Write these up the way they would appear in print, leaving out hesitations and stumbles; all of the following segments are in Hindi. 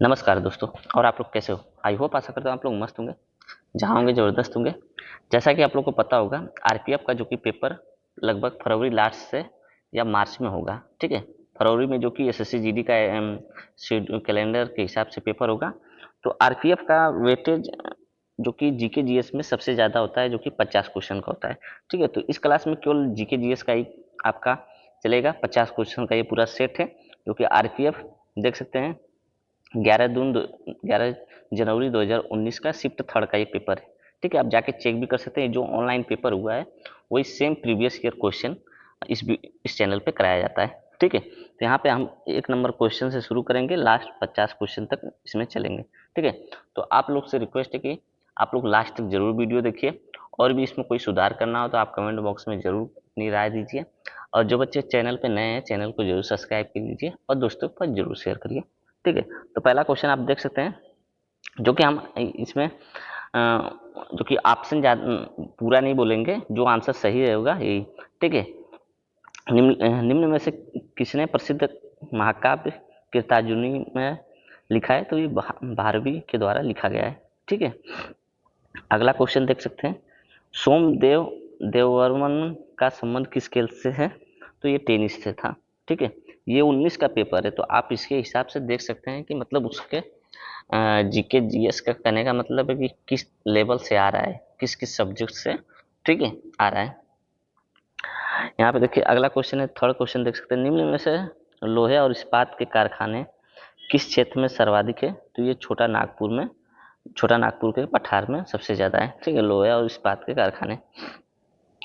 नमस्कार दोस्तों। और आप लोग कैसे हो? आई होप आशा करता हूँ आप लोग मस्त होंगे, जहाँ होंगे ज़बरदस्त होंगे। जैसा कि आप लोग को पता होगा, आरपीएफ का जो कि पेपर लगभग फरवरी लास्ट से या मार्च में होगा। ठीक है, फरवरी में जो कि एसएससी जीडी का कैलेंडर के हिसाब से पेपर होगा। तो आरपीएफ का वेटेज जो कि जीके जीएस में सबसे ज़्यादा होता है, जो कि 50 क्वेश्चन का होता है। ठीक है, तो इस क्लास में केवल जीके जीएस का ही आपका चलेगा। 50 क्वेश्चन का ये पूरा सेट है, जो कि आरपीएफ देख सकते हैं 11 जनवरी 2019 का शिफ्ट थर्ड का ये पेपर है। ठीक है, आप जाके चेक भी कर सकते हैं। जो ऑनलाइन पेपर हुआ है वही सेम प्रीवियस ईयर क्वेश्चन इस चैनल पे कराया जाता है। ठीक है, तो यहाँ पे हम 1 नंबर क्वेश्चन से शुरू करेंगे, लास्ट 50 क्वेश्चन तक इसमें चलेंगे। ठीक है, तो आप लोग से रिक्वेस्ट है कि आप लोग लास्ट तक जरूर वीडियो देखिए, और भी इसमें कोई सुधार करना हो तो आप कमेंट बॉक्स में जरूर अपनी राय दीजिए। और जो बच्चे चैनल पे नए हैं, चैनल को जरूर सब्सक्राइब कर लीजिए और दोस्तों के पास जरूर शेयर करिए। ठीक है, तो पहला क्वेश्चन आप देख सकते हैं, जो कि हम इसमें जो कि ऑप्शन पूरा नहीं बोलेंगे, जो आंसर सही रहेगा यही। ठीक है, निम्न में से किसने प्रसिद्ध महाकाव्य कीर्तार्जुनी में लिखा है? तो ये भारवी के द्वारा लिखा गया है। ठीक है, अगला क्वेश्चन देख सकते हैं, सोमदेव देववर्मन का संबंध किस खेल से है? तो ये टेनिस से था। ठीक है, ये 19 का पेपर है, तो आप इसके हिसाब से देख सकते हैं कि मतलब उसके जीके जीएस का कहने का मतलब है कि किस लेवल से आ रहा है, किस किस सब्जेक्ट से। ठीक है, आ रहा है। यहाँ पे देखिए अगला क्वेश्चन है, थर्ड क्वेश्चन देख सकते हैं, निम्न में से लोहे और इस्पात के कारखाने किस क्षेत्र में सर्वाधिक है? तो ये छोटा नागपुर के पठार में सबसे ज्यादा है। ठीक है, लोहे और इस्पात के कारखाने।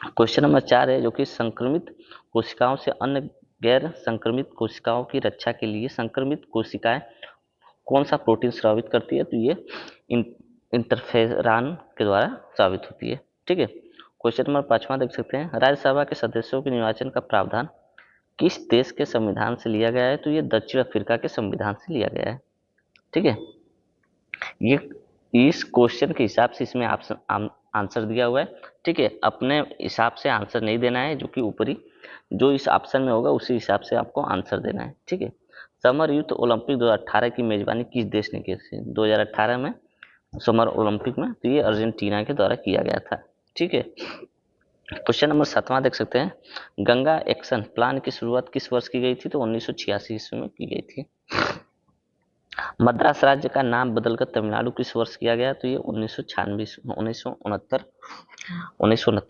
क्वेश्चन नंबर 4 है, जो कि संक्रमित कोशिकाओं से अन्य गैर संक्रमित कोशिकाओं की रक्षा के लिए संक्रमित कोशिकाएं कौन सा प्रोटीन स्रावित करती है? तो ये इंटरफेरान के द्वारा स्रावित होती है। ठीक है, क्वेश्चन नंबर 5वां देख सकते हैं, राज्यसभा के सदस्यों के निर्वाचन का प्रावधान किस देश के संविधान से लिया गया है? तो ये दक्षिण अफ्रीका के संविधान से लिया गया है। ठीक है, ये इस क्वेश्चन के हिसाब से इसमें ऑप्शन आंसर दिया हुआ है। ठीक है, अपने हिसाब से आंसर नहीं देना है, जो कि ऊपरी जो इस ऑप्शन में होगा उसी हिसाब से आपको आंसर देना है। ठीक है, समर यूथ ओलंपिक 2018 की मेजबानी किस देश ने की थी? 2018 में समर ओलंपिक में, तो ये अर्जेंटीना के द्वारा किया गया था। ठीक है, क्वेश्चन नंबर 7वां देख सकते हैं, गंगा एक्शन प्लान की शुरुआत किस वर्ष की गई थी? तो 1986 ईस्वी में की गई थी। मद्रास राज्य का नाम बदलकर तमिलनाडु किस वर्ष किया गया? तो ये 1969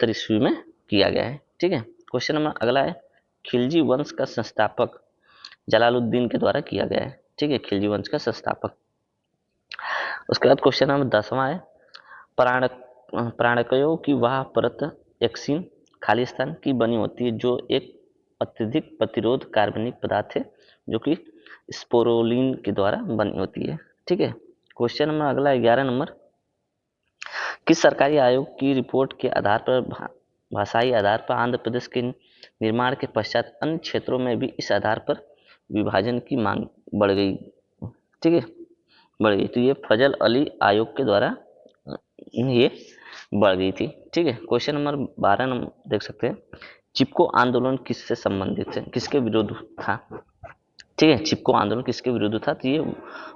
ईस्वी में किया गया है। ठीक है, क्वेश्चन नंबर अगला है, खिलजी वंश का संस्थापक जलालुद्दीन के द्वारा किया गया है। ठीक है, खिलजी वंश का संस्थापक। उसके बाद क्वेश्चन नंबर 10वां है, प्राणकयों की वह परत एक्सिन खाली स्थान की बनी होती है जो एक अत्यधिक प्रतिरोध कार्बनिक पदार्थ है, जो कि स्पोरोलिन के द्वारा बनी होती है। ठीक है, क्वेश्चन नंबर अगला 11 नंबर, किस सरकारी आयोग की रिपोर्ट के आधार पर भाषाई आधार पर आंध्र प्रदेश के निर्माण के पश्चात अन्य क्षेत्रों में भी इस आधार पर विभाजन की मांग बढ़ गई? ठीक है, बढ़ गई। तो ये फजल अली आयोग के द्वारा ये बढ़ गई थी। ठीक है, क्वेश्चन नंबर 12 नंबर देख सकते हैं, चिपको आंदोलन किससे संबंधित है, किसके विरुद्ध था? ठीक है, चिपको आंदोलन किसके विरुद्ध था? तो ये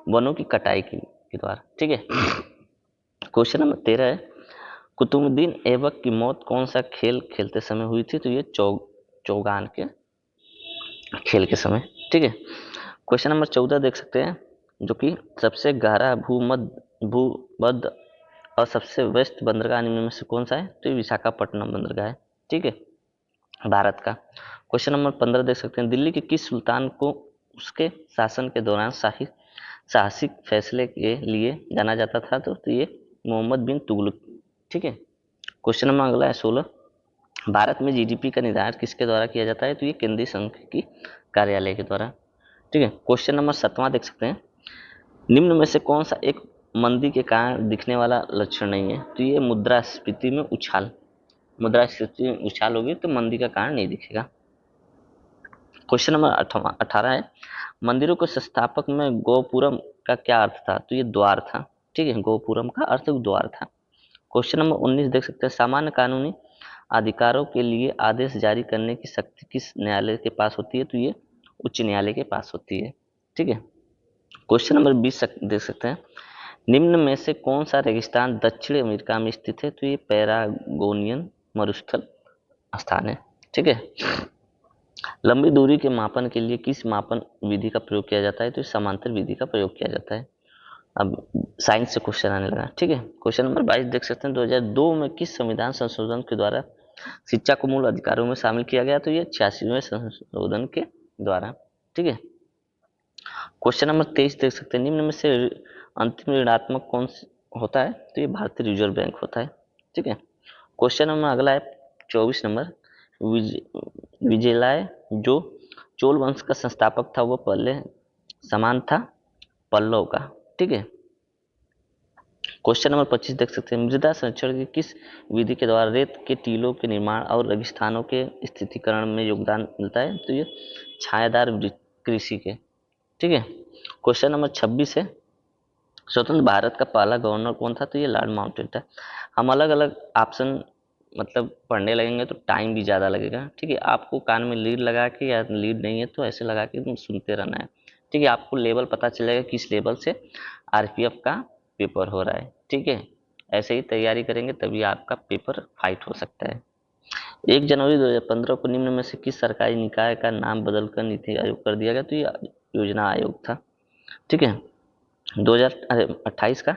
वनों की कटाई के द्वारा। ठीक है, क्वेश्चन नंबर 13 है, कुतुबुद्दीन ऐबक की मौत कौन सा खेल खेलते समय हुई थी? तो ये चौगान के खेल के समय। ठीक है, क्वेश्चन नंबर 14 देख सकते हैं, जो कि सबसे गहरा भूमध्य और सबसे व्यस्त बंदरगाह निम्न में से कौन सा है? तो ये विशाखापट्टनम बंदरगाह है। ठीक है, भारत का। क्वेश्चन नंबर 15 देख सकते हैं, दिल्ली के किस सुल्तान को उसके शासन के दौरान साहसिक फैसले के लिए जाना जाता था? तो ये मोहम्मद बिन तुगलक। ठीक है, क्वेश्चन नंबर अगला है 16, भारत में जीडीपी का निर्धारण किसके द्वारा किया जाता है? तो ये केंद्रीय सांख्यिकी कार्यालय के द्वारा। ठीक है, क्वेश्चन नंबर 7वां देख सकते हैं, निम्न में से कौन सा एक मंदी के कारण दिखने वाला लक्षण नहीं है? तो ये मुद्रास्फीति में उछाल होगी तो मंदी का कारण नहीं दिखेगा। क्वेश्चन नंबर 18 है, मंदिरों के संस्थापक में गोपुरम का क्या अर्थ था? तो ये द्वार था। ठीक है, गोपुरम का अर्थ द्वार था। क्वेश्चन नंबर 19 देख सकते हैं, सामान्य कानूनी अधिकारों के लिए आदेश जारी करने की शक्ति किस न्यायालय के पास होती है? तो ये उच्च न्यायालय के पास होती है। ठीक है, क्वेश्चन नंबर 20 देख सकते हैं, निम्न में से कौन सा रेगिस्तान दक्षिण अमेरिका में स्थित है? तो ये पैरागोनियन मरुस्थल स्थान है। ठीक है। लंबी दूरी के मापन के लिए किस मापन विधि का प्रयोग किया जाता है? तो समांतर विधि का प्रयोग किया जाता है। अब साइंस से क्वेश्चन आने लगा। ठीक है। क्वेश्चन नंबर 22 देख सकते हैं, 2002 में किस संविधान संशोधन के द्वारा शिक्षा को मूल अधिकारों में शामिल किया गया? तो ये 86वें संशोधन के द्वारा। ठीक है। क्वेश्चन नंबर 23 देख सकते हैं, निम्न में से अंतिम ऋणात्मक कौन होता है? तो ये भारतीय रिजर्व बैंक होता है। ठीक है। क्वेश्चन नंबर अगला है 24 नंबर, विजयलाय जो चोल वंश का संस्थापक था वो पहले समान था पल्लव का। ठीक है। क्वेश्चन नंबर 25 देख सकते हैं, मृदा संरक्षण की किस विधि के द्वारा रेत के टीलों के निर्माण और रेगिस्तानों के स्थितिकरण में योगदान मिलता है? तो ये छायादार कृषि के। ठीक है। क्वेश्चन नंबर 26 है, स्वतंत्र भारत का पहला गवर्नर कौन था? तो ये लॉर्ड माउंटबेटन। हम अलग अलग ऑप्शन मतलब पढ़ने लगेंगे तो टाइम भी ज़्यादा लगेगा। ठीक है। आपको कान में लीड लगा के, या लीड नहीं है तो ऐसे लगा के तुम सुनते रहना है। ठीक है। आपको लेवल पता चलेगा किस लेवल से आरपीएफ का पेपर हो रहा है। ठीक है। ऐसे ही तैयारी करेंगे तभी आपका पेपर फाइट हो सकता है। 1 जनवरी 2015 को निम्न में से किस सरकारी निकाय का नाम बदलकर नीति आयोग कर दिया गया? तो ये योजना आयोग था। ठीक है। 2028 का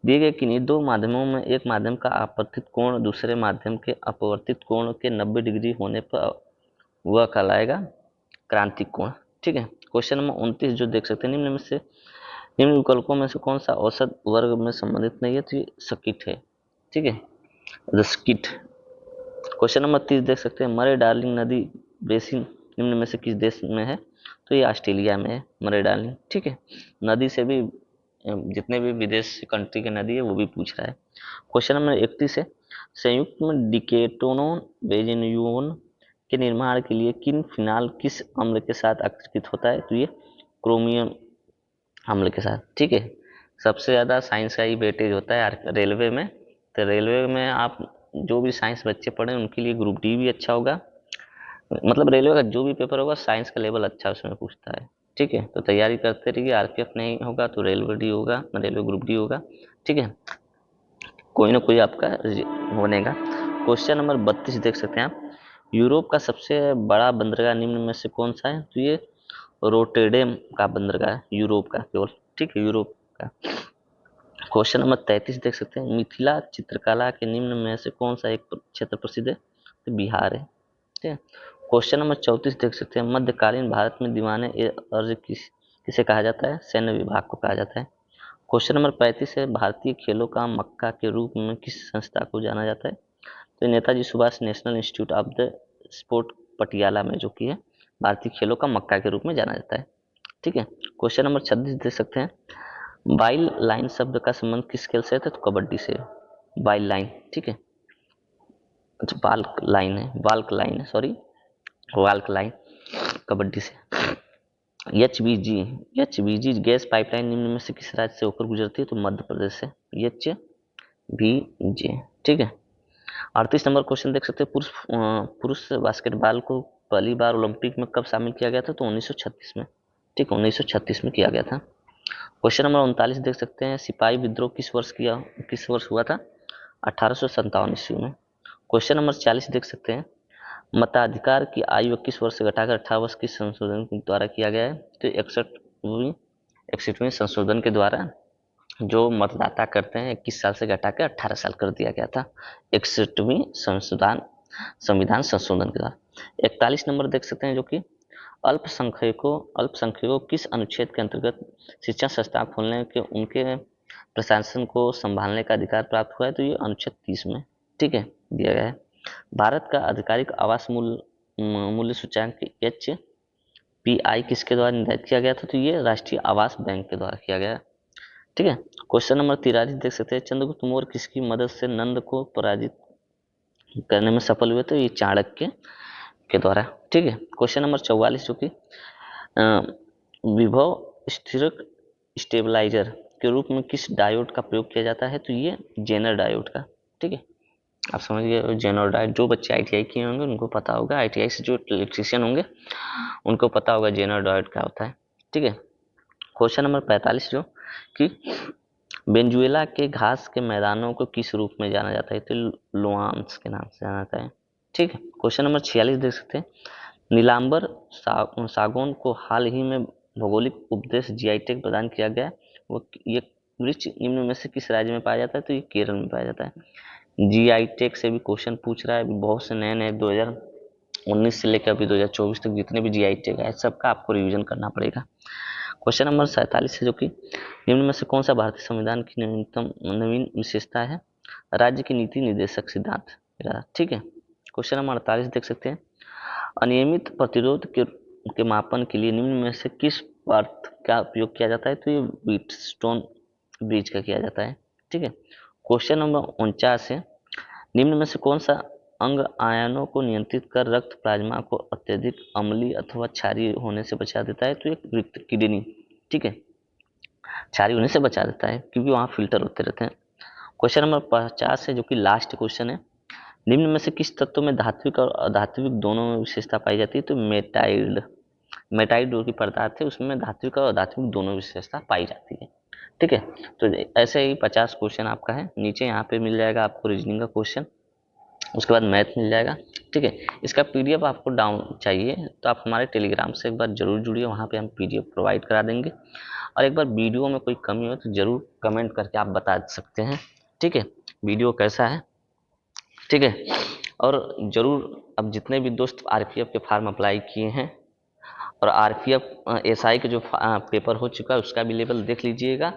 दिए गए किन्हीं दो माध्यमों में एक माध्यम का आपतित कोण दूसरे माध्यम के अपवर्तित कोण के 90 डिग्री होने पर वह कहलाएगा क्रांतिक कोण। ठीक है। क्वेश्चन नंबर 29 जो देख सकते हैं, निम्न में से निम्न विकल्पों में से कौन सा औसत वर्ग में संबंधित नहीं है? तो ये स्किट है। ठीक है, द स्किट। क्वेश्चन नंबर 30 देख सकते हैं, मरे डार्लिंग नदी बेसिन निम्न में से किस देश में है? तो ये ऑस्ट्रेलिया में है मरे डार्लिंग। ठीक है। नदी से भी जितने भी विदेश कंट्री की नदी है वो भी पूछ रहा है। क्वेश्चन नंबर 31 है, संयुक्त में डिकेटोनोन बेंजीन के निर्माण के लिए किन फिनाल किस अम्ल के साथ आकृतित होता है? तो ये क्रोमियम अम्ल के साथ। ठीक है। सबसे ज़्यादा साइंस का ही वेटेज होता है रेलवे में। तो रेलवे में आप जो भी साइंस बच्चे पढ़ें उनके लिए ग्रुप डी भी अच्छा होगा। मतलब रेलवे का जो भी पेपर होगा साइंस का लेवल अच्छा उसमें पूछता है। ठीक है। तो तैयारी करते रहिए। आरपीएफ नहीं होगा तो रेलवे डी होगा, रेलवे ग्रुप डी होगा। ठीक है। कोई ना कोई आपका बनेगा। क्वेश्चन नंबर 32 देख सकते हैं आप, यूरोप का सबसे बड़ा बंदरगाह निम्न में से कौन सा है? तो ये रोटेडेम का बंदरगाह है, यूरोप का केवल। ठीक है, यूरोप का। क्वेश्चन नंबर 33 देख सकते हैं, मिथिला चित्रकला के निम्न में से कौन सा एक क्षेत्र प्रसिद्ध है? तो बिहार है। ठीक है। क्वेश्चन नंबर 34 देख सकते हैं, मध्यकालीन भारत में दीवाने ए अर्ज किसे कहा जाता है? सैन्य विभाग को कहा जाता है। क्वेश्चन नंबर 35 है, भारतीय खेलों का मक्का के रूप में किस संस्था को जाना जाता है? तो Netaji Subhash national institute of the sport Patiala में जो कि है भारतीय खेलों का मक्का के रूप में जाना जाता है। ठीक है। क्वेश्चन नंबर 26 देख सकते हैं, बाइल लाइन शब्द का संबंध किस खेल से है? तो कबड्डी से। Bile line. ठीक है। अच्छा, बाल्क लाइन है, वाल्क लाइन है, सॉरी, वाल्क लाइन कबड्डी से। एचबीजी गैस पाइपलाइन निम्न में से किस राज्य से होकर गुजरती है? तो मध्य प्रदेश से। एचबीजी। ठीक है। 38 नंबर क्वेश्चन देख सकते हैं, पुरुष बास्केटबॉल को पहली बार ओलंपिक में कब शामिल किया गया था? तो 1936 में। ठीक, 1936 में किया गया था। क्वेश्चन नंबर 39 देख सकते हैं, सिपाही विद्रोह किस वर्ष हुआ था? 1857 ईस्वी में। क्वेश्चन नंबर 40 देख सकते हैं, मताधिकार की आयु 21 वर्ष से घटाकर 18 वर्ष की संशोधन के द्वारा किया गया है। तो 61वें संशोधन के द्वारा जो मतदाता करते हैं 21 साल से घटाकर 18 साल कर दिया गया था, 61वीं संविधान संशोधन के द्वारा। 41 नंबर देख सकते हैं, जो कि अल्पसंख्यकों किस अनुच्छेद के अंतर्गत शिक्षण संस्थान खोलने के उनके प्रशासन को संभालने का अधिकार प्राप्त हुआ है? तो ये अनुच्छेद 30 में। ठीक है, दिया गया है। भारत का आधिकारिक आवास मूल्य सूचकांक HPI किसके द्वारा निर्धारित किया गया था? तो ये राष्ट्रीय आवास बैंक के द्वारा किया गया। ठीक है। क्वेश्चन नंबर 43 देख सकते हैं, चंद्रगुप्त मौर्य किसकी मदद से नंद को पराजित करने में सफल हुए? तो ये चाणक्य के द्वारा। ठीक है। क्वेश्चन नंबर 44 जो कि विभव स्थिरक स्टेबलाइजर के रूप में किस डायोड का प्रयोग किया जाता है? तो ये जेनर डायोड का। ठीक है, आप समझ गए जेनर डायोड। जो बच्चे ITI किए होंगे उनको पता होगा, ITI से जो इलेक्ट्रीशियन होंगे उनको पता होगा जेनर डायोड क्या होता है। ठीक है। क्वेश्चन नंबर 45 जो कि वेनेजुएला के घास के मैदानों को किस रूप में जाना जाता है, तो लुआंस के नाम से जाना जाता है। ठीक है, क्वेश्चन नंबर 46 देख सकते हैं, नीलांबर सागौन को हाल ही में भौगोलिक उपदेश जीआई टैग प्रदान किया गया, वो ये वृक्ष निम्न में से किस राज्य में पाया जाता है, तो ये केरल में पाया जाता है। जीआई टैग से भी क्वेश्चन पूछ रहा है, अभी बहुत से नए नए 2019 से लेकर अभी 2024 तक जितने भी जीआई टैग है सबका आपको रिवीजन करना पड़ेगा। क्वेश्चन नंबर 47 है जो कि निम्न में से कौन सा भारतीय संविधान की नवीन विशेषता है, राज्य की नीति निर्देशक सिद्धांत। ठीक है, क्वेश्चन नंबर 48 देख सकते हैं, अनियमित प्रतिरोध के मापन के लिए निम्न में से किस पार्थ का उपयोग किया जाता है, तो ये व्हीटस्टोन ब्रिज का किया जाता है। ठीक है, क्वेश्चन नंबर 49 है, निम्न में से कौन सा अंग आयनों को नियंत्रित कर रक्त प्लाज्मा को अत्यधिक अम्लीय अथवा क्षारीय होने से बचा देता है, तो एक किडनी। ठीक है, क्षारीय होने से बचा देता है क्योंकि वहाँ फिल्टर होते रहते हैं। क्वेश्चन नंबर 50 है जो कि लास्ट क्वेश्चन है, निम्न में से किस तत्व में धात्विक और अधात्विक दोनों में विशेषता पाई जाती है, तो मेटाइड जो कि पदार्थ है उसमें धात्विक और अधात्विक दोनों विशेषता पाई जाती है। ठीक है, तो ऐसे ही 50 क्वेश्चन आपका है, नीचे यहाँ पे मिल जाएगा आपको रीजनिंग का क्वेश्चन, उसके बाद मैथ मिल जाएगा। ठीक है, इसका पीडीएफ आपको डाउन चाहिए तो आप हमारे टेलीग्राम से एक बार जरूर जुड़िए, वहाँ पे हम पीडीएफ प्रोवाइड करा देंगे। और एक बार वीडियो में कोई कमी हो तो जरूर कमेंट करके आप बता सकते हैं। ठीक है, वीडियो कैसा है। ठीक है, और जरूर अब जितने भी दोस्त आरपीएफ के फॉर्म अप्लाई किए हैं और आरपीएफ एसआई के जो पेपर हो चुका है उसका भी लेवल देख लीजिएगा,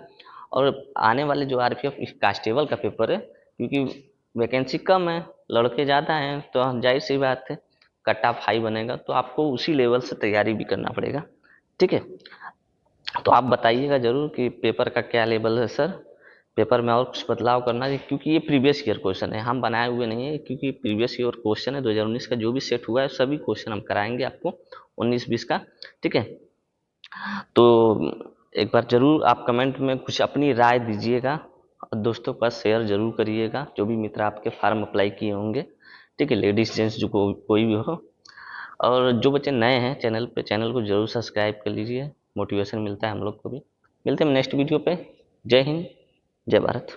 और आने वाले जो आरपीएफ कांस्टेबल का पेपर है, क्योंकि वैकेंसी कम है, लड़के ज़्यादा हैं, तो जाहिर सी बात है कट ऑफ हाई बनेगा, तो आपको उसी लेवल से तैयारी भी करना पड़ेगा। ठीक है, तो आप बताइएगा जरूर कि पेपर का क्या लेवल है सर, पेपर में और कुछ बदलाव करना है, क्योंकि ये प्रीवियस ईयर क्वेश्चन है, हम बनाए हुए नहीं है, क्योंकि प्रीवियस ईयर क्वेश्चन है 2019 का जो भी सेट हुआ है सभी क्वेश्चन हम कराएंगे आपको 19-20 का। ठीक है, तो एक बार जरूर आप कमेंट में कुछ अपनी राय दीजिएगा और दोस्तों के पास शेयर जरूर करिएगा, जो भी मित्र आपके फार्म अप्लाई किए होंगे। ठीक है, लेडीज जेंट्स जो कोई भी हो, और जो बच्चे नए हैं चैनल पे, चैनल को जरूर सब्सक्राइब कर लीजिए, मोटिवेशन मिलता है हम लोग को भी। मिलते हैं नेक्स्ट वीडियो पे। जय हिंद, जय भारत।